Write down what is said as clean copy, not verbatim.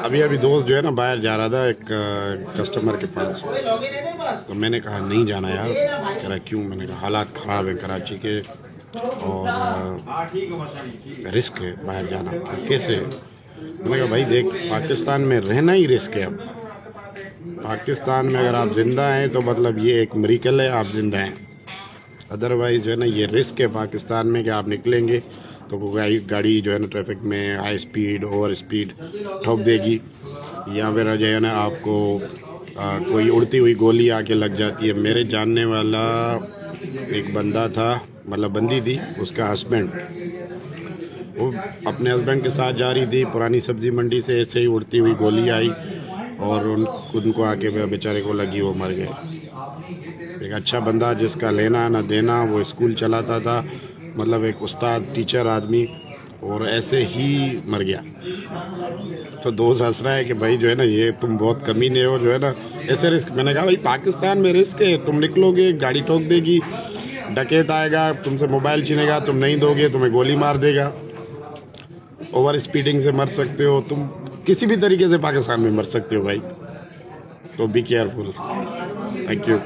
अभी अभी दोस्त जो है ना बाहर जा रहा था एक कस्टमर के पास। तो मैंने कहा नहीं जाना यार। कह रहा क्यों? मैंने कहा हालात ख़राब है कराची के और रिस्क है बाहर जाना। कैसे? मैंने कहा भाई देख, पाकिस्तान में रहना ही रिस्क है। अब पाकिस्तान में अगर आप ज़िंदा हैं तो मतलब ये एक मिरेकल है, आप ज़िंदा हैं। अदरवाइज़ जो है ना ये रिस्क है पाकिस्तान में कि आप निकलेंगे तो कोई गाड़ी जो है ना ट्रैफिक में हाई स्पीड ओवर स्पीड ठोक देगी, या फिर जो है ना आपको कोई उड़ती हुई गोली आके लग जाती है। मेरे जानने वाला एक बंदा था, मतलब बंदी थी, उसका हस्बैंड, वो अपने हस्बैंड के साथ जा रही थी पुरानी सब्जी मंडी से, ऐसे ही उड़ती हुई गोली आई और उनको आके बेचारे को लगी, वो मर गए। एक अच्छा बंदा जिसका लेना ना देना, वो स्कूल चलाता था, मतलब एक उस्ताद टीचर आदमी, और ऐसे ही मर गया। तो दोस्त हंस रहा है कि भाई जो है ना ये तुम बहुत कमीने हो, जो है ना ऐसे रिस्क। मैंने कहा भाई पाकिस्तान में रिस्क है, तुम निकलोगे गाड़ी ठोक देगी, डकैत आएगा तुमसे मोबाइल छीनेगा, तुम नहीं दोगे तुम्हें गोली मार देगा, ओवर स्पीडिंग से मर सकते हो तुम, किसी भी तरीके से पाकिस्तान में मर सकते हो भाई। तो बी केयरफुल। Thank you.